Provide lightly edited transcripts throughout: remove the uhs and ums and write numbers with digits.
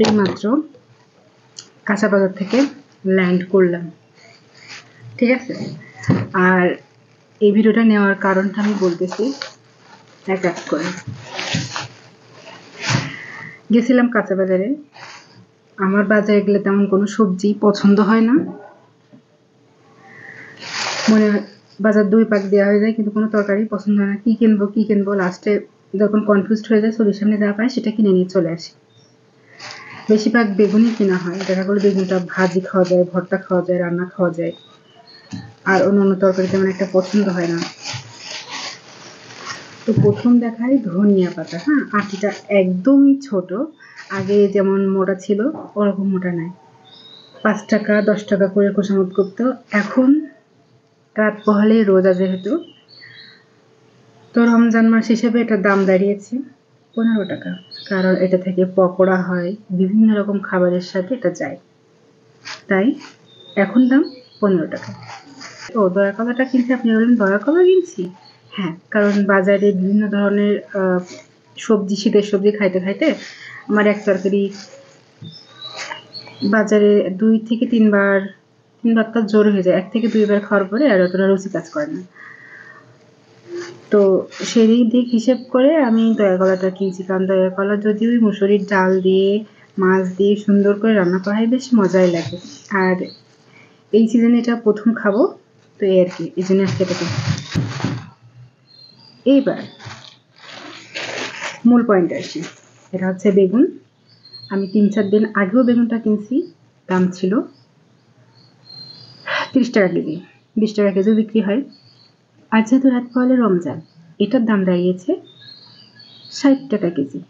এইমাত্র কাঁচা বাজার থেকে ল্যান্ড করলাম, ঠিক আছে। আর এই ভিডিওটা নেওয়ার কারণটা আমি বলতেছি এক এক করে। গেছিলাম কাঁচা বাজারে। আমার বাজারে গেলে তেমন কোনো সবজি পছন্দ হয় না, মনে বাজার দুই পাক দেওয়া হয়ে যায় কিন্তু কোনো তরকারি পছন্দ হয় না। কি কিনবো লাস্টে যখন কনফিউজড হয়ে যায় চোখের সামনে যা পায় সেটা কিনে নিয়ে চলে আসি। বেশিরভাগ বেগুনই কেনা হয়, দেখা গেলো বেগুনটা ভাজি খাওয়া যায়, ভর্তা খাওয়া যায়, রান্না খাওয়া যায়, আর অন্য তরকারি তেমন একটা পছন্দ হয় না। তো প্রথম দেখায় ধনিয়া পাতা। হ্যাঁ, আটিটা একদমই ছোট, আগে যেমন মোটা ছিল ওরকম মোটা নাই, 5 টাকা 10 টাকা করে খোসামত করতো। এখন রাত পোহালে রোজা যেহেতু, তো রমজান মাস হিসেবে এটার দাম দাঁড়িয়েছে 15 টাকা, কারণ এটা থেকে পকোড়া হয়, বিভিন্ন রকম খাবারের সাথে এটা যায়, তাই এখন দাম 15 টাকা। ও দয়া কলাটা কিনছি, আপনি বললেন দয়া কলা কিনছি? হ্যাঁ, কারণ বাজারে বিভিন্ন ধরনের সবজি, শীতের সবজি খাইতে খাইতে আমার এক তরকারি বাজারে 2 থেকে 3 বার তো জোর হয়ে যায়, 1 থেকে 2 বার খাওয়ার পরে আর অতটা রুচি কাজ করে না। তো সেই দিক হিসেব করে আমি দয়া কলাটা কিনছি, কারণ দয়া কলা যদিও মুসুরির ডাল দিয়ে মাছ দিয়ে সুন্দর করে রান্না করা হয়, বেশ মজাই লাগে। আর এই সিজনে এটা প্রথম খাবো, তো এই আর কি, এই জন্য আজকে এটা কিনছি। এইবার মূল পয়েন্টে আসি। এটা হচ্ছে বেগুন। আমি 3-4 দিন আগেও বেগুনটা কিনছি, দাম ছিল 30 টাকা কেজি, 20 টাকা কেজিও বিক্রি হয়। আর যেহেতু রাত পোহালে রমজান, এটার দাম দাঁড়িয়েছে 60 টাকা কেজি,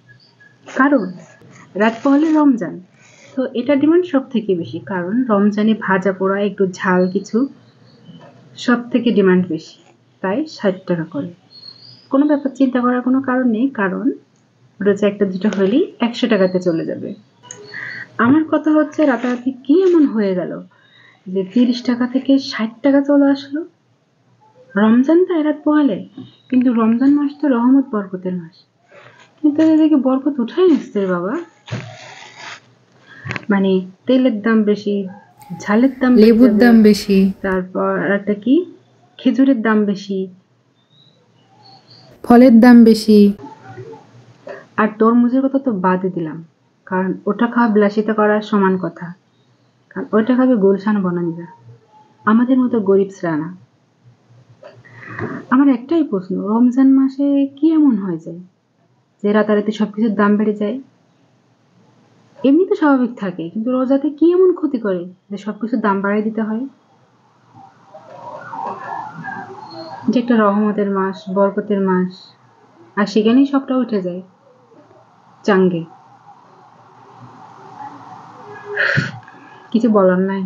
কারণ রাত পোহালে রমজান, তো এটার ডিমান্ড সব থেকে বেশি, কারণ রমজানে ভাজা পোড়া একটু ঝাল কিছু সব থেকে ডিমান্ড বেশি, তাই 60 টাকা করে। কোনো ব্যাপার চিন্তা করার কোনো কারণ নেই, কারণ রোজা 1-2টা হলেই 100 টাকাতে চলে যাবে। আমার কথা হচ্ছে রাতারাতি কি এমন হয়ে গেল যে 30 টাকা থেকে 60 টাকা চলে আসলো? রমজান তো রাত পোহালে, কিন্তু রমজান মাস তো রহমত বরকতের মাস, কিন্তু এদিকে বরকত উঠাই নিচ্ছে বাবা। মানে তেলের দাম বেশি, ঝালের দাম, লেবুর দাম বেশি, তারপর একটা কি খেজুরের দাম বেশি, ফলের দাম বেশি, আর তরমুজের কথা তো বাদই দিলাম, কারণ ওটা খাওয়া বিলাসিতা করার সমান কথা, কারণ ওইটা খাবে গুলশান বনানীরা, আমাদের মতো গরিবরা না। আমার একটাই প্রশ্ন, রমজান মাসে কি এমন হয়ে যায় যে রাতারাতি সবকিছুর দাম বেড়ে যায়? এমনি তো স্বাভাবিক থাকে, কিন্তু রোজাতে কি এমন ক্ষতি করে যে সবকিছুর দাম বাড়ায় দিতে হয়? যে একটা রহমতের মাস, বরকতের মাস, আর সেখানেই সবটা উঠে যায় চাঙ্গে। কিছু বলার নাই।